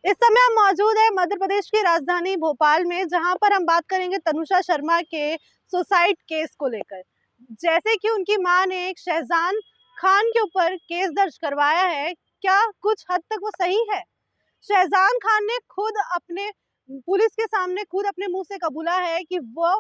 इस समय हम मौजूद है मध्य प्रदेश की राजधानी भोपाल में, जहां पर हम बात करेंगे तनुषा शर्मा के सुसाइड केस को लेकर। जैसे कि उनकी मां ने एक शहजान खान के ऊपर केस दर्ज करवाया है, क्या कुछ हद तक वो सही है? शहजान खान ने खुद अपने पुलिस के सामने खुद अपने मुंह से कबूला है कि वो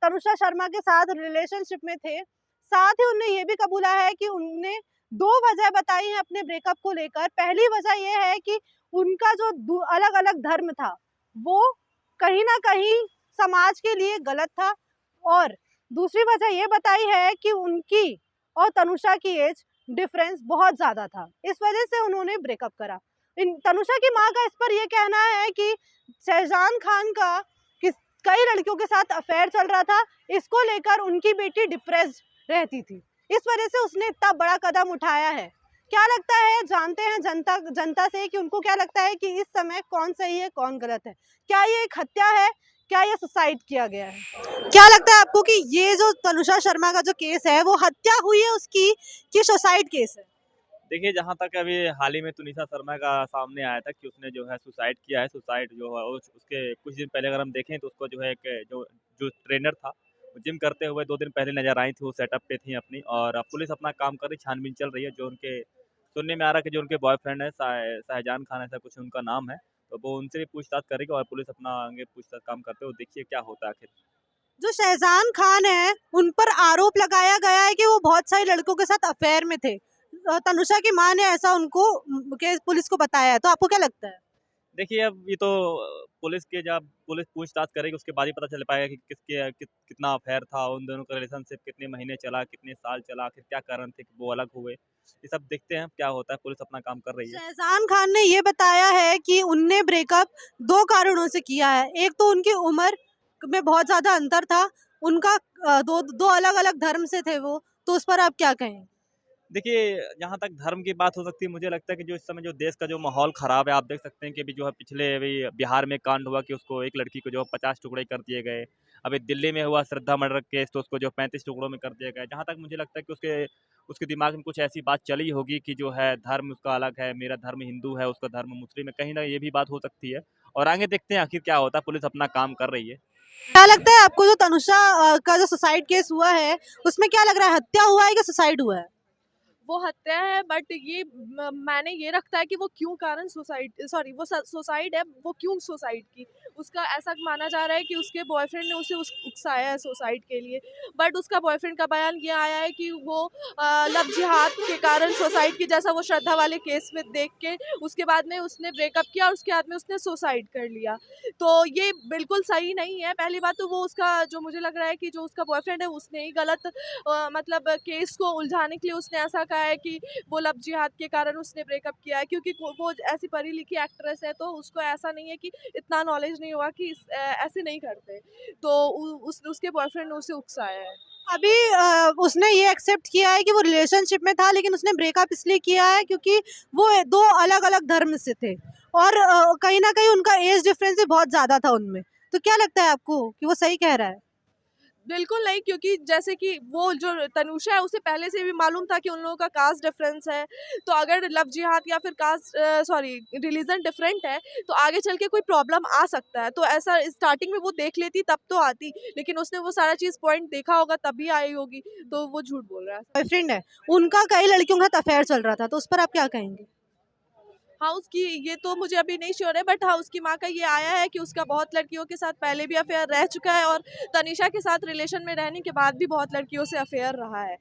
तनुषा शर्मा के साथ रिलेशनशिप में थे। साथ ही उन्होंने ये भी कबूला है कि उनने दो वजह बताई है अपने ब्रेकअप को लेकर। पहली वजह ये है कि उनका जो अलग अलग धर्म था वो कहीं ना कहीं समाज के लिए गलत था, और दूसरी वजह ये बताई है कि उनकी और तनुषा की एज डिफरेंस बहुत ज्यादा था। इस वजह से उन्होंने ब्रेकअप करा। तनुषा की मां का इस पर यह कहना है कि शहजान खान का कई लड़कियों के साथ अफेयर चल रहा था, इसको लेकर उनकी बेटी डिप्रेस्ड रहती थी, इस वजह से उसने इतना बड़ा कदम उठाया है। क्या लगता है, जानते हैं जनता से कि उनको क्या लगता है कि इस समय कौन सही है कौन गलत है? क्या ये एक हत्या है, क्या ये सुसाइड किया गया है? क्या लगता है आपको कि ये जो तनुषा शर्मा का जो केस है वो हत्या हुई है उसकी कि सुसाइड केस है? देखिए, जहाँ तक अभी हाल ही में तनुषा शर्मा का सामने आया था कि उसने जो है सुसाइड किया है। सुसाइड जो है उसके कुछ दिन पहले अगर हम देखें तो उसको जो है एक जो जो ट्रेनर था, वो जिम करते हुए 2 दिन पहले नज़र आई थी। वो सेटअप पे थी अपनी, और अब पुलिस अपना काम कर रही, छानबीन चल रही है। जो उनके सुनने में आ रहा है कि जो उनके बॉयफ्रेंड है शाहजहान खान, ऐसा कुछ उनका नाम है, तो वो उनसे भी पूछताछ करेगी और पुलिस अपना आगे पूछताछ काम करते हुए देखिए क्या होता है आखिर। जो शहजान खान है उन पर आरोप लगाया गया है कि वो बहुत सारे लड़कों के साथ अफेयर में थे। तनुषा की मां ने ऐसा उनको के पुलिस को बताया है, तो आपको क्या लगता है? देखिए, अब ये तो पुलिस के जब पुलिस पूछताछ करेगी उसके बाद ही पता चल पाएगा कि कितना अफेयर था, उन दोनों का रिलेशनशिप कितने महीने चला, कितने साल चला, आखिर क्या कारण थे कि वो अलग हुए। ये सब देखते हैं क्या होता है, पुलिस अपना काम कर रही है। शहजान खान ने ये बताया है कि उनने ब्रेकअप दो कारणों से किया है। एक तो उनकी उम्र में बहुत ज्यादा अंतर था, उनका दो दो अलग अलग धर्म से थे वो, तो उस पर आप क्या कहें? देखिए, जहाँ तक धर्म की बात हो सकती है, मुझे लगता है कि जो इस समय जो देश का जो माहौल ख़राब है, आप देख सकते हैं कि अभी जो है पिछले अभी बिहार में कांड हुआ कि उसको एक लड़की को जो 50 टुकड़े कर दिए गए। अभी दिल्ली में हुआ श्रद्धा मर्डर केस, तो उसको जो 35 टुकड़ों में कर दिया गया। जहाँ तक मुझे लगता है कि उसके उसके दिमाग में कुछ ऐसी बात चली होगी कि जो है धर्म उसका अलग है, मेरा धर्म हिंदू है, उसका धर्म मुस्लिम है, कहीं ना ये भी बात हो सकती है। और आगे देखते हैं आखिर क्या होता है, पुलिस अपना काम कर रही है। क्या लगता है आपको, जो तनुषा का जो सुसाइड केस हुआ है उसमें क्या लग रहा है, हत्या हुआ है कि सुसाइड हुआ है? वो हत्या है, बट ये मैंने ये रखता है कि वो क्यों कारण सुसाइड, सॉरी वो सुसाइड है, वो क्यों सुसाइड की। उसका ऐसा माना जा रहा है कि उसके बॉयफ्रेंड ने उसे उकसाया है सुसाइड के लिए, बट उसका बॉयफ्रेंड का बयान ये आया है कि वो लव जिहाद के कारण सुसाइड की, जैसा वो श्रद्धा वाले केस में देख के उसके बाद में उसने ब्रेकअप किया और उसके बाद में उसने सुसाइड कर लिया। तो ये बिल्कुल सही नहीं है। पहली बात तो वो उसका जो मुझे लग रहा है कि जो उसका बॉयफ्रेंड है उसने ही गलत मतलब केस को उलझाने के लिए उसने ऐसा कहा है कि वो लव जिहाद के कारण उसने ब्रेकअप किया है, क्योंकि वो ऐसी पढ़ी लिखी एक्ट्रेस है, तो उसको ऐसा नहीं है कि इतना नॉलेज नहीं हुआ कि ऐसे नहीं करते। तो उसके बॉयफ्रेंड ने उसे उकसाया है। अभी उसने ये एक्सेप्ट किया है कि वो रिलेशनशिप में था, लेकिन उसने ब्रेकअप इसलिए किया है क्योंकि वो दो अलग अलग धर्म से थे, और कहीं ना कहीं उनका एज डिफरेंस भी बहुत ज्यादा था उनमें। तो क्या लगता है आपको कि वो सही कह रहा है? बिल्कुल नहीं, क्योंकि जैसे कि वो जो तनुषा है उसे पहले से भी मालूम था कि उन लोगों का कास्ट डिफरेंस है। तो अगर लव जिहाद या फिर कास्ट सॉरी रिलीजन डिफरेंट है तो आगे चल के कोई प्रॉब्लम आ सकता है। तो ऐसा स्टार्टिंग में वो देख लेती तब तो आती, लेकिन उसने वो सारा चीज़ पॉइंट देखा होगा तभी आई होगी, तो वो झूठ बोल रहा है। बॉयफ्रेंड है, उनका कई लड़कियों के साथ अफेयर चल रहा था, तो उस पर आप क्या कहेंगे? हाँ, उसकी ये तो मुझे अभी नहीं श्योर है, बट हाँ उसकी माँ का ये आया है कि उसका बहुत लड़कियों के साथ पहले भी अफेयर रह चुका है, और तनिषा के साथ रिलेशन में रहने के बाद भी बहुत लड़कियों से अफेयर रहा है।